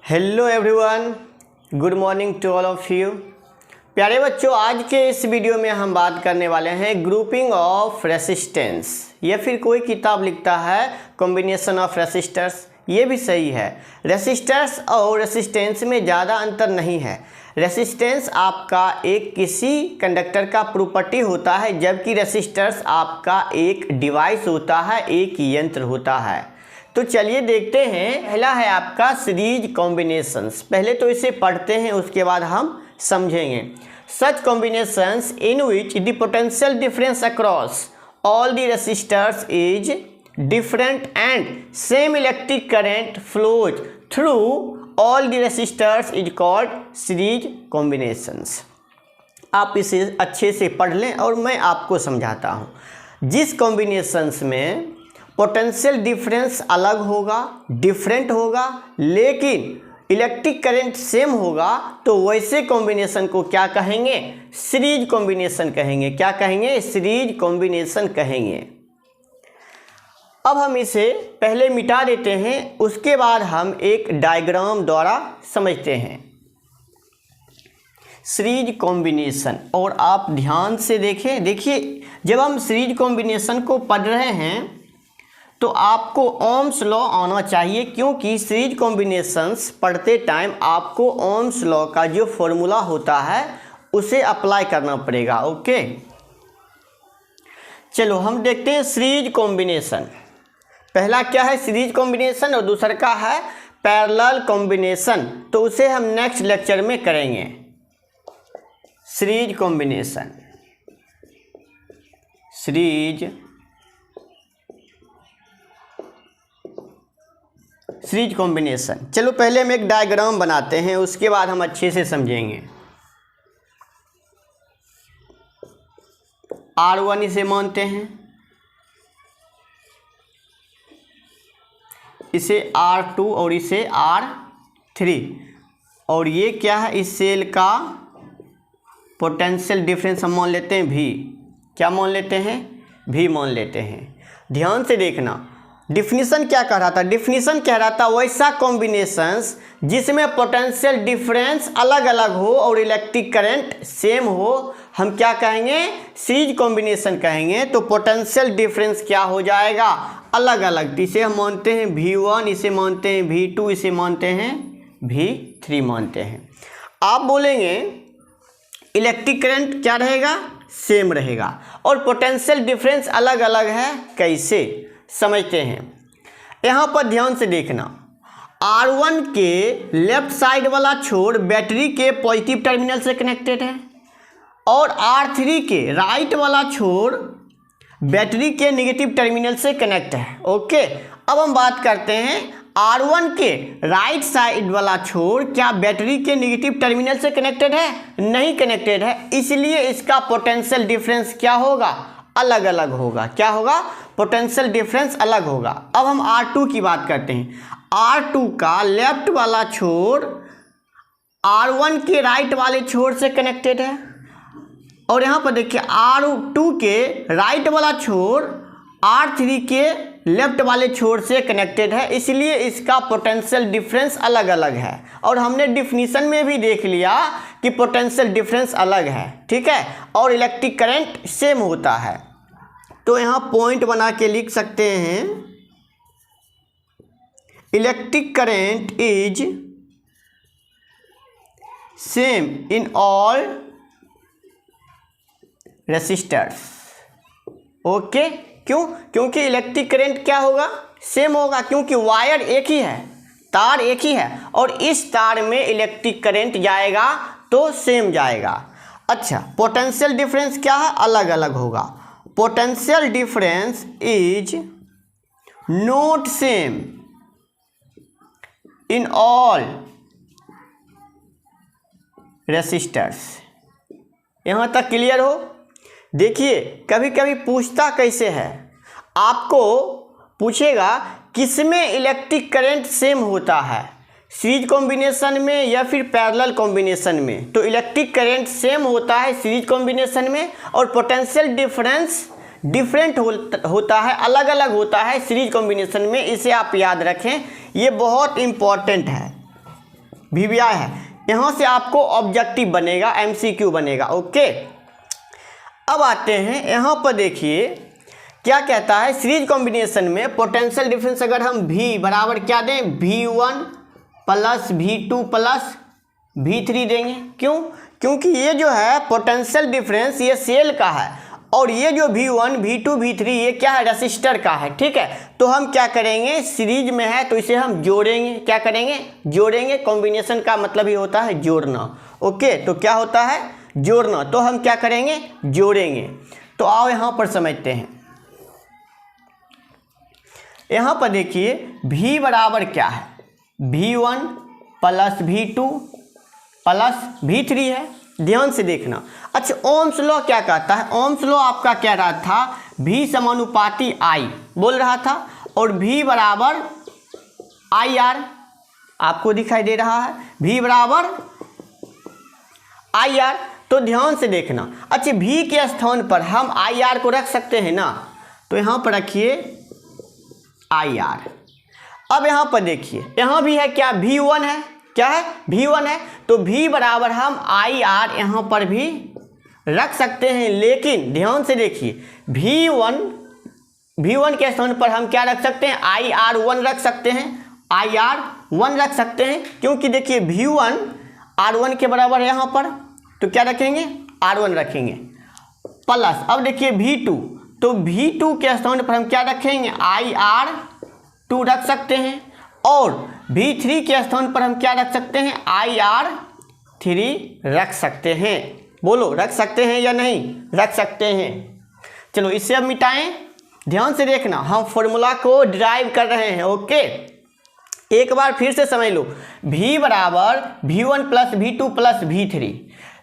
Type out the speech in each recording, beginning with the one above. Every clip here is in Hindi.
Hello everyone, good morning to all of you. प्यारे बच्चों, आज के इस वीडियो में हम बात करने वाले हैं ग्रुपिंग ऑफ रेसिस्टेंस। या फिर कोई किताब लिखता है कॉम्बिनेशन ऑफ रेसिस्टर्स, ये भी सही है। रेसिस्टर्स और रेसिस्टेंस में ज़्यादा अंतर नहीं है। रेसिस्टेंस आपका एक किसी कंडक्टर का प्रॉपर्टी होता है, जबकि रेसिस्टर्स आपका एक डिवाइस होता है, एक यंत्र होता है। तो चलिए देखते हैं। पहला है आपका सीरीज कॉम्बिनेशंस। पहले तो इसे पढ़ते हैं, उसके बाद हम समझेंगे। Such combinations in which the potential difference across all the resistors is different and same electric current flows through all the resistors is called series combinations. आप इसे अच्छे से पढ़ लें और मैं आपको समझाता हूँ। जिस कॉम्बिनेशंस में पोटेंशियल डिफरेंस अलग होगा, डिफरेंट होगा, लेकिन इलेक्ट्रिक करंट सेम होगा, तो वैसे कॉम्बिनेशन को क्या कहेंगे? सीरीज कॉम्बिनेशन कहेंगे। क्या कहेंगे? सीरीज कॉम्बिनेशन कहेंगे। अब हम इसे पहले मिटा देते हैं, उसके बाद हम एक डायग्राम द्वारा समझते हैं सीरीज कॉम्बिनेशन। और आप ध्यान से देखें। देखिए, जब हम सीरीज कॉम्बिनेशन को पढ़ रहे हैं तो आपको ओम्स लॉ आना चाहिए, क्योंकि सीरीज कॉम्बिनेशंस पढ़ते टाइम आपको ओम्स लॉ का जो फॉर्मूला होता है उसे अप्लाई करना पड़ेगा। ओके, चलो हम देखते हैं सीरीज कॉम्बिनेशन। पहला क्या है? सीरीज कॉम्बिनेशन, और दूसरा का है पैरेलल कॉम्बिनेशन। तो उसे हम नेक्स्ट लेक्चर में करेंगे। Series combination, series combination. चलो पहले हम एक डायग्राम बनाते हैं, उसके बाद हम अच्छे से समझेंगे। R1 इसे मानते हैं, इसे R2 और इसे R3। और ये क्या है? इस सेल का पोटेंशियल डिफरेंस हम मान लेते हैं V। क्या मान लेते हैं? V मान लेते हैं। ध्यान से देखना, डिफिनीशन क्या कह रहा था? डिफिनीशन कह रहा था वैसा कॉम्बिनेशंस जिसमें पोटेंशियल डिफरेंस अलग अलग हो और इलेक्ट्रिक करंट सेम हो, हम क्या कहेंगे? सीरीज कॉम्बिनेशन कहेंगे। तो पोटेंशियल डिफरेंस क्या हो जाएगा? अलग अलग। इसे हम मानते हैं V1, इसे मानते हैं V2, इसे मानते हैं V3 मानते हैं। आप बोलेंगे इलेक्ट्रिक करंट क्या रहेगा? सेम रहेगा। और पोटेंशियल डिफरेंस अलग अलग है, कैसे समझते हैं। यहाँ पर ध्यान से देखना, R1 के लेफ्ट साइड वाला छोर बैटरी के पॉजिटिव टर्मिनल से कनेक्टेड है, और R3 के राइट वाला छोर बैटरी के नेगेटिव टर्मिनल से कनेक्ट है। ओके, अब हम बात करते हैं R1 के राइट साइड वाला छोर क्या बैटरी के नेगेटिव टर्मिनल से कनेक्टेड है? नहीं कनेक्टेड है, इसलिए इसका पोटेंशियल डिफरेंस क्या होगा? अलग अलग होगा। क्या होगा? पोटेंशियल डिफरेंस अलग होगा। अब हम R2 की बात करते हैं। R2 का लेफ्ट वाला छोर R1 के राइट वाले छोर से कनेक्टेड है, और यहाँ पर देखिए R2 के राइट वाला छोर R3 के लेफ्ट वाले छोर से कनेक्टेड है, इसलिए इसका पोटेंशियल डिफरेंस अलग अलग है। और हमने डिफिनीशन में भी देख लिया कि पोटेंशियल डिफरेंस अलग है, ठीक है, और इलेक्ट्रिक करंट सेम होता है। तो यहाँ पॉइंट बना के लिख सकते हैं, electric current is same in all resistors. Okay, क्यों? क्योंकि इलेक्ट्रिक करंट क्या होगा? सेम होगा, क्योंकि वायर एक ही है, तार एक ही है, और इस तार में इलेक्ट्रिक करंट जाएगा तो सेम जाएगा। अच्छा, पोटेंशियल डिफरेंस क्या है? अलग अलग होगा। Potential difference is not same in all resistors. यहाँ तक क्लियर हो? देखिए, कभी कभी पूछता कैसे है, आपको पूछेगा किसमें इलेक्ट्रिक करंट सेम होता है, सीरीज कॉम्बिनेशन में या फिर पैरेलल कॉम्बिनेशन में। तो इलेक्ट्रिक करंट सेम होता है सीरीज कॉम्बिनेशन में, और पोटेंशियल डिफरेंस डिफरेंट होता है, अलग अलग होता है सीरीज कॉम्बिनेशन में। इसे आप याद रखें, ये बहुत इम्पॉर्टेंट है। VBI है। यहाँ से आपको ऑब्जेक्टिव बनेगा, MCQ बनेगा। ओके, अब आते हैं यहाँ पर, देखिए क्या कहता है, सीरीज कॉम्बिनेशन में पोटेंशियल डिफरेंस अगर हम V बराबर क्या दें, V1 plus V2 plus V3 देंगे। क्यों? क्योंकि ये जो है पोटेंशियल डिफरेंस ये सेल का है, और ये जो V1 V2 V3 ये क्या है, रेसिस्टर का है। ठीक है, तो हम क्या करेंगे, सीरीज में है तो इसे हम जोड़ेंगे। क्या करेंगे, जोड़ेंगे। कॉम्बिनेशन का मतलब ही होता है जोड़ना। ओके, तो क्या होता है, जोड़ना। तो हम क्या करेंगे, जोड़ेंगे। तो आओ यहाँ पर समझते हैं। यहाँ पर देखिए V बराबर क्या है, V1 plus V2 plus V3 है। ध्यान से देखना। अच्छा, ओम्स लॉ क्या कहता है, ओम्स लॉ आपका कह रहा था V समानुपाती I बोल रहा था, और V बराबर IR आपको दिखाई दे रहा है, V बराबर IR। तो ध्यान से देखना। अच्छा, V के स्थान पर हम IR को रख सकते हैं ना, तो यहाँ पर रखिए IR। अब यहाँ पर देखिए, यहाँ भी है क्या, V1 है, क्या है, V1 है। तो V बराबर हम IR यहाँ पर भी रख सकते हैं, लेकिन ध्यान से देखिए V1 के स्थान पर हम क्या रख सकते हैं, IR1 रख सकते हैं, IR1 रख सकते हैं। क्योंकि देखिए V1 R1 के बराबर है यहाँ पर, तो क्या रखेंगे, R1 रखेंगे प्लस। अब देखिए V2, तो V2 के स्थान पर हम क्या रखेंगे, IR2 रख सकते हैं, और V3 के स्थान पर हम क्या रख सकते हैं, IR3 रख सकते हैं। बोलो, रख सकते हैं या नहीं, रख सकते हैं। चलो इसे अब मिटाएं। ध्यान से देखना, हम फॉर्मूला को डिराइव कर रहे हैं। ओके, एक बार फिर से समझ लो। V बराबर V1 plus V2 plus V3,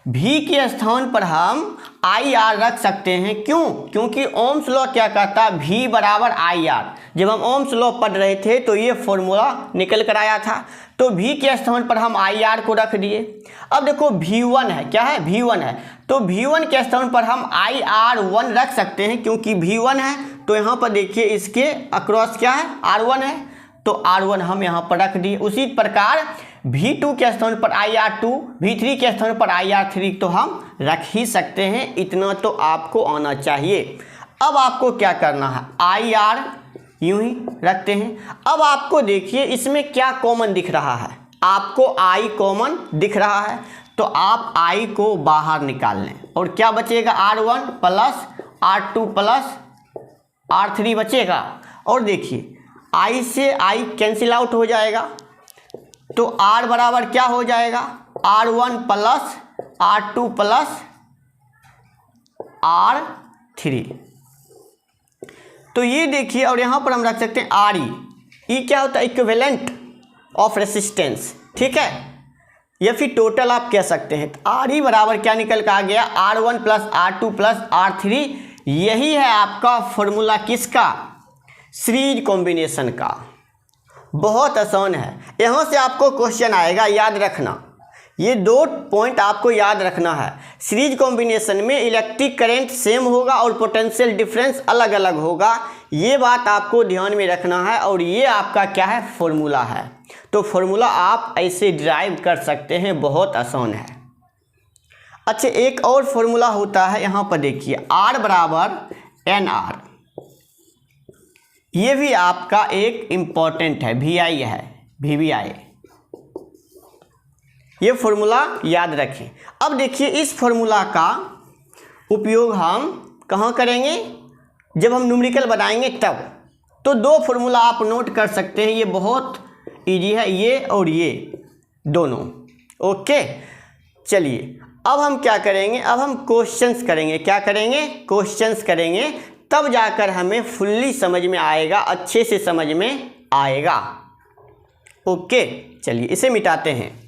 V के स्थान पर हम IR रख सकते हैं। क्यों? क्योंकि ओम्स लॉ क्या कहता है, V बराबर IR। जब हम ओम्स लॉ पढ़ रहे थे तो ये फॉर्मूला निकल कर आया था, तो V के स्थान पर हम IR को रख दिए। अब देखो V1 है, क्या है, V1 है, तो V1 के स्थान पर हम IR1 रख सकते हैं, क्योंकि V1 है। तो यहाँ पर देखिए इसके अक्रॉस क्या है, R1 है, तो R1 हम यहाँ पर रख दिए। उसी प्रकार V2 के स्थान पर IR2, V3 के स्थान पर IR3 तो हम रख ही सकते हैं। इतना तो आपको आना चाहिए। अब आपको क्या करना है, IR यूं ही रखते हैं। अब आपको देखिए इसमें क्या कॉमन दिख रहा है, आपको I कॉमन दिख रहा है, तो आप I को बाहर निकाल लें, और क्या बचेगा, R1 plus R2 plus R3 बचेगा। और देखिए I से I कैंसिल आउट हो जाएगा, तो R बराबर क्या हो जाएगा, R1 plus R2 plus R3। तो ये देखिए, और यहाँ पर हम रख सकते हैं RE। E क्या होता है, इक्विवेलेंट ऑफ रेसिस्टेंस। ठीक है, या फिर टोटल आप कह सकते हैं। तो RE बराबर क्या निकल कर आ गया, R1 plus R2 plus R3। यही है आपका फॉर्मूला किसका, सीरीज कॉम्बिनेशन का। बहुत आसान है। यहाँ से आपको क्वेश्चन आएगा, याद रखना, ये 2 पॉइंट आपको याद रखना है। सीरीज कॉम्बिनेशन में इलेक्ट्रिक करंट सेम होगा और पोटेंशियल डिफरेंस अलग अलग होगा। ये बात आपको ध्यान में रखना है, और ये आपका क्या है, फॉर्मूला है। तो फॉर्मूला आप ऐसे डिराइव कर सकते हैं, बहुत आसान है। अच्छा, एक और फॉर्मूला होता है, यहाँ पर देखिए R बराबर NR। ये भी आपका एक इम्पॉर्टेंट है, VI है, VBI। ये फॉर्मूला याद रखें। अब देखिए इस फॉर्मूला का उपयोग हम कहाँ करेंगे, जब हम न्यूमेरिकल बनाएंगे तब। तो 2 फॉर्मूला आप नोट कर सकते हैं, ये बहुत इजी है, ये और ये दोनों। ओके, चलिए अब हम क्या करेंगे, अब हम क्वेश्चंस करेंगे। क्या करेंगे, क्वेश्चंस करेंगे, तब जाकर हमें फुल्ली समझ में आएगा, अच्छे से समझ में आएगा। ओके, चलिए इसे मिटाते हैं।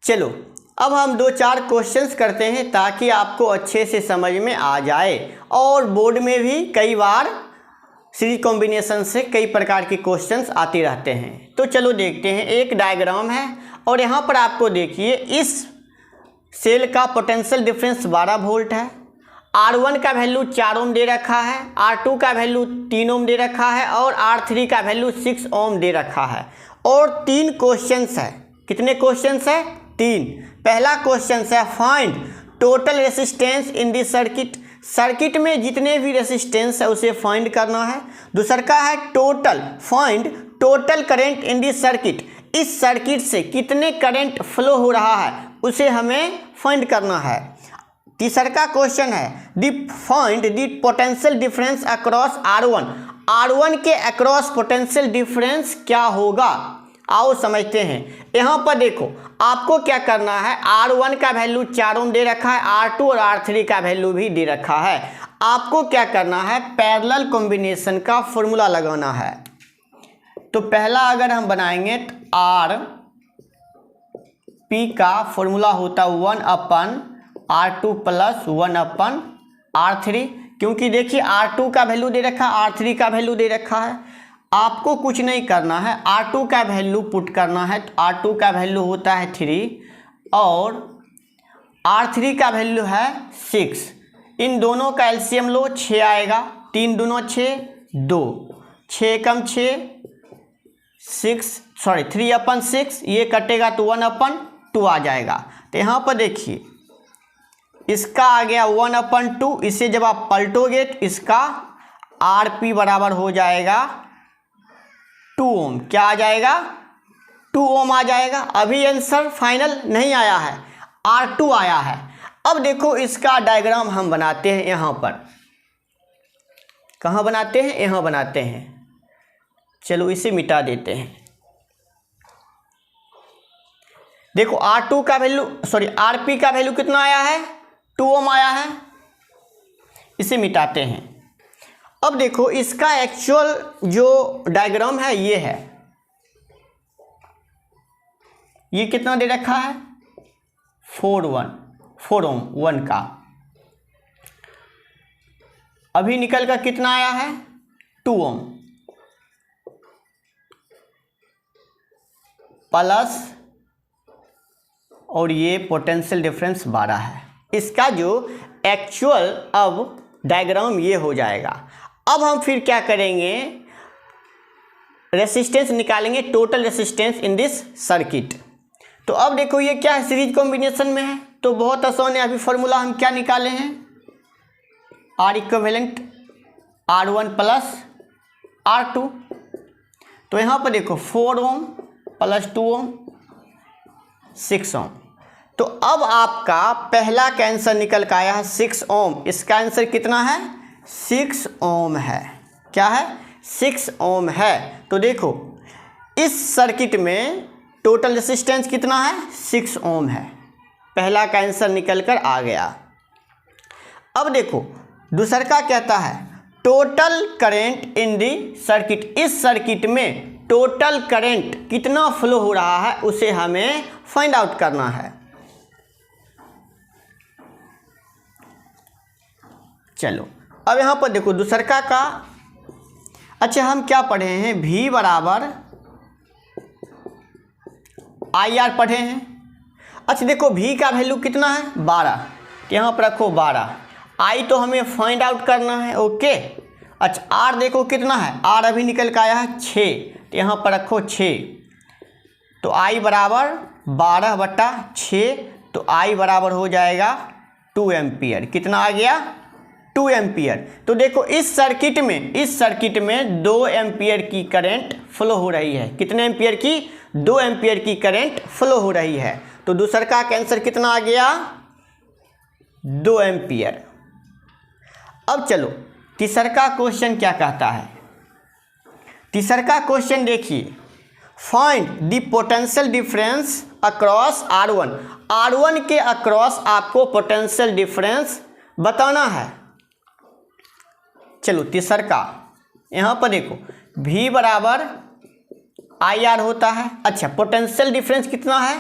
चलो अब हम 2-4 क्वेश्चंस करते हैं, ताकि आपको अच्छे से समझ में आ जाए। और बोर्ड में भी कई बार सीरीज कॉम्बिनेशन से कई प्रकार के क्वेश्चंस आते रहते हैं। तो चलो देखते हैं। एक डायग्राम है, और यहाँ पर आपको देखिए इस सेल का पोटेंशियल डिफरेंस 12 वोल्ट है, R1 का वैल्यू 4 ओम दे रखा है, R2 का वैल्यू 3 ओम दे रखा है और R3 का वैल्यू 6 ओम दे रखा है। और 3 क्वेश्चंस है। कितने क्वेश्चंस है? 3। पहला क्वेश्चन है find total resistance in this circuit. Circuit में जितने भी रेसिस्टेंस है उसे फाइंड करना है। दूसरा का है find total current in this circuit. इस सर्किट से कितने करंट फ्लो हो रहा है उसे हमें फाइंड करना है। तीसरा का क्वेश्चन है find the potential difference across R1। R1 के अक्रॉस पोटेंशियल डिफरेंस क्या होगा? आओ समझते हैं। यहाँ पर देखो आपको क्या करना है, R1 का वैल्यू 4 ओम दे रखा है, R2 और R3 का वैल्यू भी दे रखा है। आपको क्या करना है, पैरेलल कॉम्बिनेशन का फॉर्मूला लगाना है। तो पहला अगर हम बनाएंगे तो RP का फॉर्मूला होता 1/R2 प्लस 1/R3, क्योंकि देखिए R2 का वैल्यू दे रखा है, R3 का वैल्यू दे रखा है। आपको कुछ नहीं करना है, R2 का वैल्यू पुट करना है। तो R2 का वैल्यू होता है 3 और R3 का वैल्यू है 6। इन दोनों का एलसीएम लो, 6 आएगा। 3 दूना 6, 2, 6 कम 6, 3/6, ये कटेगा तो 1/2 आ जाएगा। तो यहाँ पर देखिए इसका आ गया 1/2। इसे जब आप पलटोगे तो इसका RP बराबर हो जाएगा 2 ओम। क्या आ जाएगा? 2 ओम आ जाएगा। अभी आंसर फाइनल नहीं आया है, R2 आया है। अब देखो इसका डायग्राम हम बनाते हैं। यहाँ पर कहाँ बनाते हैं? यहाँ बनाते हैं। चलो इसे मिटा देते हैं। देखो R2 का वैल्यू RP का वैल्यू कितना आया है? 2 ओम आया है। इसे मिटाते हैं। अब देखो इसका एक्चुअल जो डायग्राम है ये है। ये कितना दे रखा है? 4 ओम 1 का। अभी निकल कर कितना आया है? 2 ओम प्लस, और ये पोटेंशियल डिफरेंस 12 है। इसका जो एक्चुअल अब डायग्राम ये हो जाएगा। अब हम फिर क्या करेंगे, रेसिस्टेंस निकालेंगे, total resistance in this circuit. तो अब देखो ये क्या है, सीरीज कॉम्बिनेशन में है तो बहुत आसान है। अभी फॉर्मूला हम क्या निकाले हैं, R equivalent R1 plus R2। तो यहाँ पर देखो 4 ओम प्लस 2 ओम 6 ओम। तो अब आपका पहला का आंसर निकल का आया है 6 ओम। इसका आंसर कितना है? 6 ओम है। क्या है? 6 ओम है। तो देखो इस सर्किट में टोटल रेसिस्टेंस कितना है? 6 ओम है। पहला का आंसर निकल कर आ गया। अब देखो दूसरा का कहता है total current in the circuit. इस सर्किट में टोटल करंट कितना फ्लो हो रहा है उसे हमें फाइंड आउट करना है। चलो अब यहाँ पर देखो दूसरा का अच्छा हम क्या पढ़े हैं, V बराबर IR पढ़े हैं। अच्छा देखो V का वैल्यू कितना है? 12। तो यहाँ पर रखो 12। I तो हमें फाइंड आउट करना है। ओके। अच्छा R देखो कितना है? R अभी निकल के आया है 6। तो यहाँ पर रखो 6। तो I बराबर 12/6। तो I बराबर हो जाएगा 2 एम्पियर। कितना आ गया? 2 एम्पियर। तो देखो इस सर्किट में 2 एम्पियर की करंट फ्लो हो रही है। कितने एम्पियर की? 2 एम्पियर की करंट फ्लो हो रही है। तो दूसरा का आंसर कितना आ गया? 2 एम्पियर। अब चलो तीसरा का क्वेश्चन क्या कहता है। तीसरा का क्वेश्चन देखिए, find the potential difference across R1। R1 के अक्रॉस आपको पोटेंशियल डिफरेंस बताना है। चलो तीसरा का यहाँ पर देखो V बराबर IR होता है। अच्छा पोटेंशियल डिफरेंस कितना है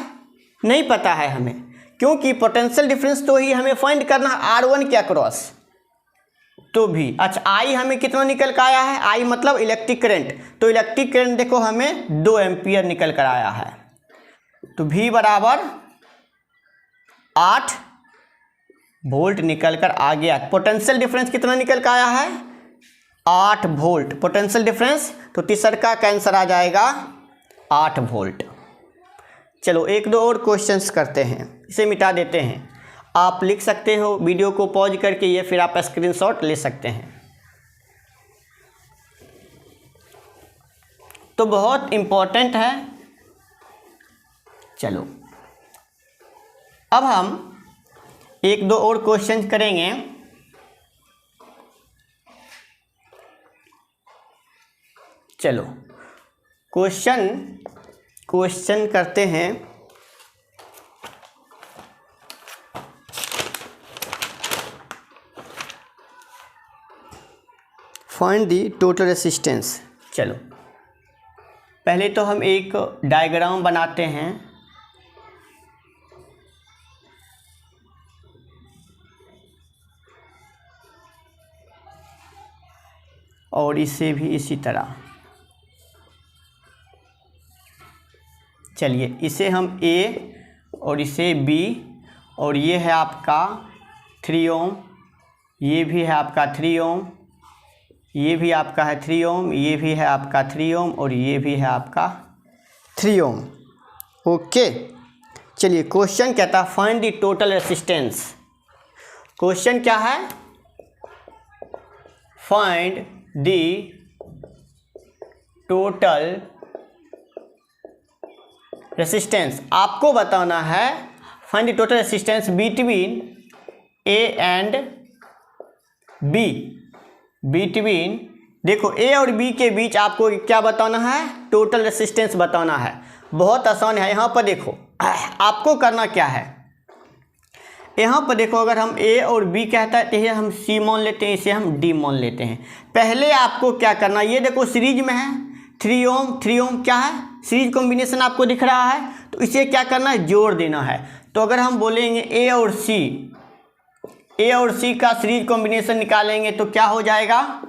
नहीं पता है हमें, क्योंकि पोटेंशियल डिफरेंस तो ही हमें फाइंड करना है R1 के अक्रॉस। तो भी अच्छा I हमें कितना निकल कर आया है? I मतलब इलेक्ट्रिक करंट। तो इलेक्ट्रिक करंट देखो हमें 2 एम्पियर निकल कर आया है। तो V बराबर 8 वोल्ट निकल कर आ गया। पोटेंशियल डिफरेंस कितना निकल कर आया है? 8 वोल्ट पोटेंशियल डिफरेंस। तो तीसरा का आंसर आ जाएगा 8 वोल्ट। चलो एक दो और क्वेश्चंस करते हैं, इसे मिटा देते हैं। आप लिख सकते हो वीडियो को पॉज करके, ये फिर आप स्क्रीनशॉट ले सकते हैं। तो बहुत इम्पोर्टेंट है। चलो अब हम एक दो और क्वेश्चन करेंगे। चलो क्वेश्चन करते हैं। Find the total resistance. चलो पहले तो हम एक डायग्राम बनाते हैं। और इसे भी इसी तरह। चलिए इसे हम A और इसे B, और ये है आपका 3 ओम, ये भी है आपका 3 ओम, ये भी आपका है 3 ओम, ये भी है आपका 3 ओम, और ये भी है आपका 3 ओम। ओके चलिए क्वेश्चन कहता है find the total resistance. Question क्या है? Find the total resistance. आपको बताना है find the total resistance between A and B। Between, देखो A और B के बीच आपको क्या बताना है? टोटल रेसिस्टेंस बताना है। बहुत आसान है। यहाँ पर देखो आपको करना क्या है, यहाँ पर देखो अगर हम A और B कहता है तो ये हम C मान लेते हैं, इसे हम D मान लेते हैं। पहले आपको क्या करना, ये देखो सीरीज में है 3 ओम 3 ओम, क्या है सीरीज कॉम्बिनेशन आपको दिख रहा है, तो इसे क्या करना है? जोड़ देना है। तो अगर हम बोलेंगे A और C का सीरीज कॉम्बिनेशन निकालेंगे तो क्या हो जाएगा?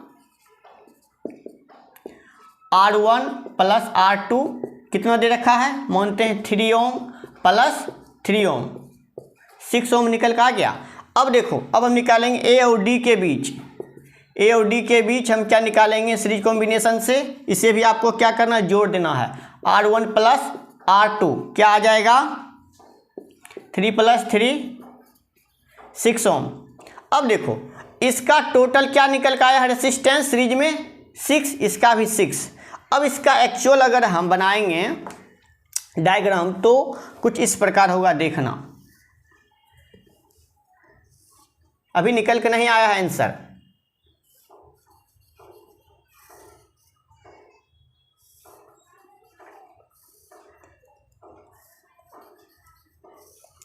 R1 प्लस R2 कितना दे रखा है? मानते हैं 3 ओम प्लस 3 ओम, 6 ओम निकल का आ गया। अब देखो अब हम निकालेंगे A और D के बीच। A और D के बीच हम क्या निकालेंगे? सीरीज कॉम्बिनेशन से। इसे भी आपको क्या करना है? जोड़ देना है। R1 प्लस R2 क्या आ जाएगा? 3 प्लस 3 6 ओम। अब देखो इसका टोटल क्या निकल का आया है? रेसिस्टेंस सीरीज में 6, इसका भी 6। अब इसका एक्चुअल अगर हम बनाएंगे डायग्राम तो कुछ इस प्रकार होगा, देखना। अभी निकल के नहीं आया है आंसर।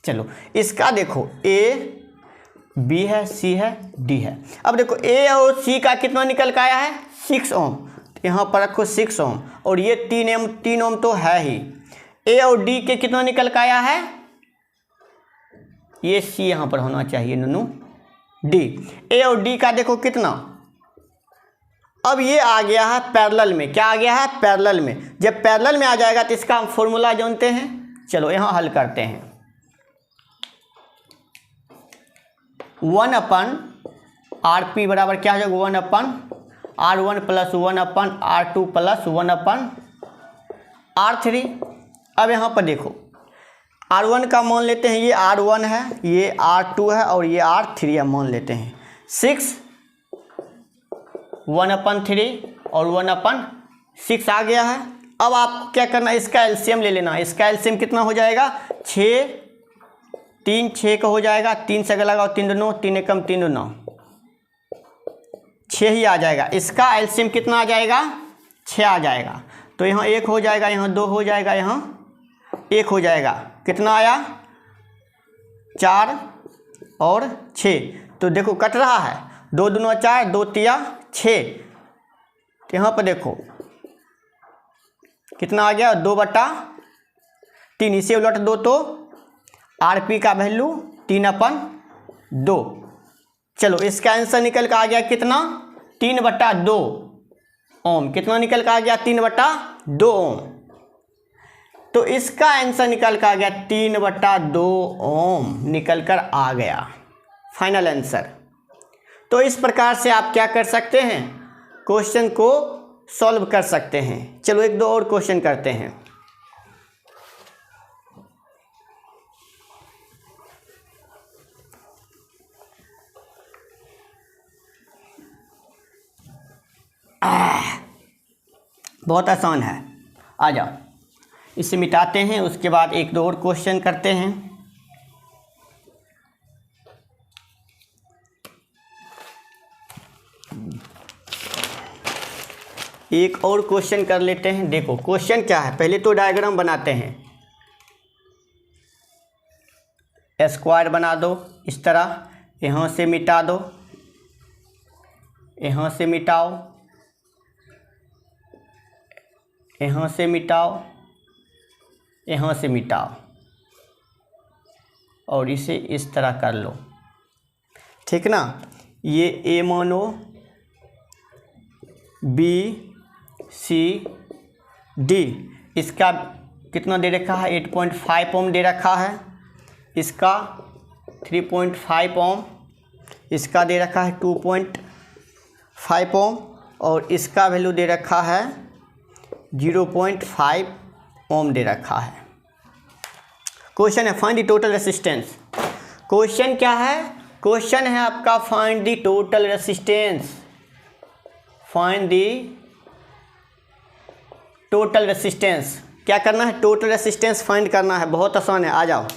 चलो इसका देखो A B है, C है, D है। अब देखो A और C का कितना निकल का आया है? 6 ओम। तो यहाँ पर रखो 6 ओम, और ये 3 ओम तो है ही। A और D के कितना निकल का आया है? ये C यहाँ पर होना चाहिए नूनू, D। A और D का देखो कितना। अब ये आ गया है पैरेलल में। क्या आ गया है? पैरेलल में। जब पैरेलल में आ जाएगा तो इसका हम फॉर्मूला जानते हैं। चलो यहाँ हल करते हैं। 1/RP बराबर क्या हो जाएगा? 1/R1 plus 1/R2 plus 1/R3। अब यहाँ पर देखो R1 का मान लेते हैं, ये R1 है, ये R2 है, और ये R3 है, मान लेते हैं 6, 1/3 और 1/6 आ गया है। अब आप क्या करना है? इसका एलसीएम ले लेना। इसका एलसीएम कितना हो जाएगा? 6, 3 6 का हो जाएगा, 3 से अगर लगाओ 3 2 3 एकम 3 2 9, 6 ही आ जाएगा। इसका एलसीएम कितना आ जाएगा? 6 आ जाएगा। तो यहाँ 1 हो जाएगा, यहाँ 2 हो जाएगा, यहाँ 1 हो जाएगा। कितना आया? 4 और 6। तो देखो कट रहा है, 2 दूना 4, 2 तिया 6। तो यहाँ पर देखो कितना आ गया? 2/3। इसे उलट दो तो RP का वैल्यू 3/2। चलो इसका आंसर निकल का आ गया कितना? 3/2 ओम। कितना निकल का आ गया? 3/2 ओम। तो इसका आंसर निकल कर आ गया 3/2 ओम निकल कर आ गया। Final answer. तो इस प्रकार से आप क्या कर सकते हैं, क्वेश्चन को सॉल्व कर सकते हैं। चलो एक दो और क्वेश्चन करते हैं। बहुत आसान है, आ जाओ इसे मिटाते हैं, उसके बाद एक दो और क्वेश्चन करते हैं। एक और क्वेश्चन कर लेते हैं। देखो क्वेश्चन क्या है, पहले तो डायग्राम बनाते हैं। स्क्वायर बना दो इस तरह, यहाँ से मिटा दो, यहाँ से मिटाओ, यहाँ से मिटाओ, यहाँ से मिटाओ, और इसे इस तरह कर लो, ठीक ना। ये ए मानो, बी सी डी, इसका कितना दे रखा है, 8.5 ओम दे रखा है, इसका 3.5 ओम, इसका दे रखा है 2.5 ओम, और इसका वैल्यू दे रखा है 0.5 ओम दे रखा है। क्वेश्चन है find the total resistance. Question क्या है, क्वेश्चन है आपका find the total resistance, find the total resistance. क्या करना है, टोटल रेसिस्टेंस फाइंड करना है। बहुत आसान है, आ जाओ।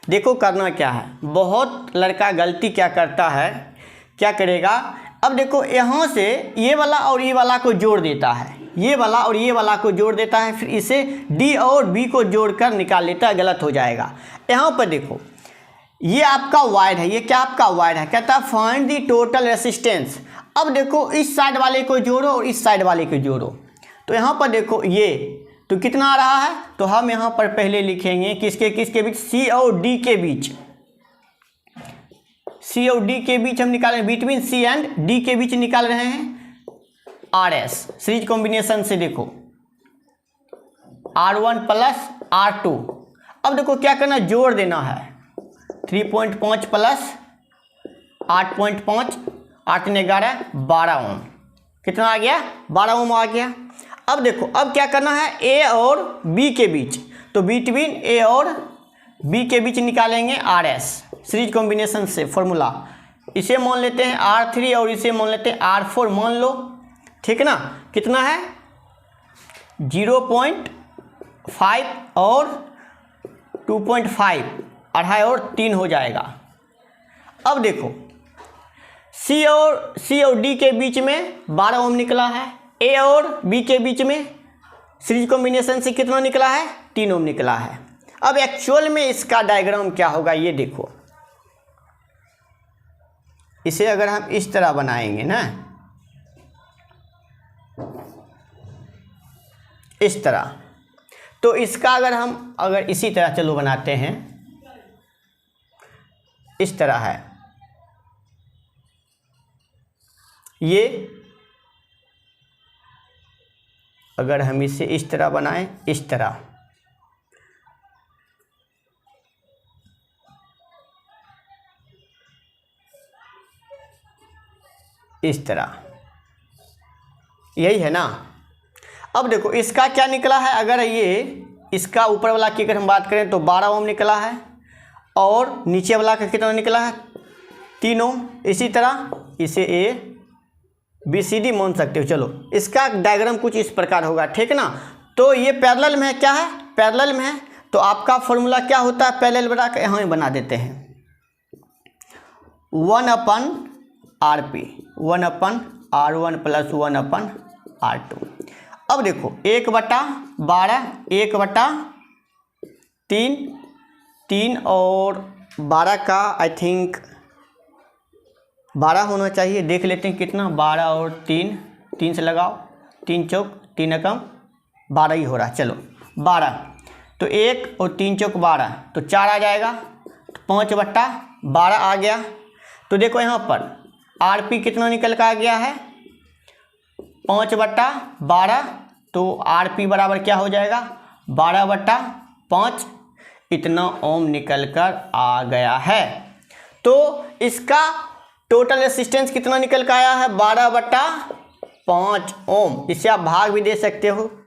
देखो करना क्या है, बहुत लड़का गलती क्या करता है, क्या करेगा, अब देखो यहाँ से ये वाला और ये वाला को जोड़ देता है, ये वाला और ये वाला को जोड़ देता है, फिर इसे डी और बी को जोड़कर निकाल लेता है, गलत हो जाएगा। यहाँ पर देखो ये आपका वायर है, ये क्या आपका वायर है, कहता है फाइंड द टोटल रेसिस्टेंस। अब देखो इस साइड वाले को जोड़ो और इस साइड वाले को जोड़ो, तो यहाँ पर देखो ये तो कितना आ रहा है, तो हम यहाँ पर पहले लिखेंगे किसके किसके बीच, सी और डी के बीच, सी और डी के बीच हम निकाल रहे हैं, बिटवीन सी एंड डी के बीच निकाल रहे हैं आर एस सीरीज कॉम्बिनेशन से। देखो R1 प्लस R2, अब देखो क्या करना, जोड़ देना है, 3.5 प्लस 8.5, 8 ने 11, 12 ओम, कितना आ गया, 12 ओम आ गया। अब देखो अब क्या करना है, ए और बी के बीच, तो बिटवीन ए और बी के बीच निकालेंगे आर एस सीरीज कॉम्बिनेशन से फॉर्मूला। इसे मान लेते हैं R3 और इसे मान लेते हैं R4 मान लो, ठीक ना। कितना है 0.5 और 2.5, 2.5 और 3 हो जाएगा। अब देखो सी और डी के बीच में 12 ओम निकला है, ए और बी के बीच में सीरीज कॉम्बिनेशन से कितना निकला है, 3 ओम निकला है। अब एक्चुअल में इसका डायग्राम क्या होगा, ये देखो, इसे अगर हम इस तरह बनाएंगे ना, इस तरह, तो इसका अगर इसी तरह चलो बनाते हैं, इस तरह है ये, अगर हम इसे इस तरह बनाएं, इस तरह, इस तरह, यही है ना। अब देखो इसका क्या निकला है, अगर ये इसका ऊपर वाला की अगर हम बात करें तो 12 ओम निकला है, और नीचे वाला का कितना निकला है, 3 ओम। इसी तरह इसे ए बी सी डी मान सकते हो। चलो इसका डायग्राम कुछ इस प्रकार होगा, ठीक ना। तो ये पैरेलल में है, क्या है, पैरेलल में है, तो आपका फॉर्मूला क्या होता है, पैरेलल बना के यहाँ बना देते हैं, 1/RP, 1/R1 प्लस 1/R2। अब देखो 1/12, 1/3, 3 और 12 का आई थिंक 12 होना चाहिए, देख लेते हैं कितना, 12 और 3, 3 से लगाओ, 3 चौक 3 एकम 12 ही हो रहा है। चलो 12, तो 1 और 3 चौक 12, तो 4 आ जाएगा, 5/12 आ गया। तो देखो यहाँ पर RP कितना निकल कर आ गया है, 5/12, तो RP बराबर क्या हो जाएगा, 12/5, इतना ओम निकल कर आ गया है। तो इसका टोटल रेसिस्टेंस कितना निकल कर आया है 12/5 ओम। इसे आप भाग भी दे सकते हो।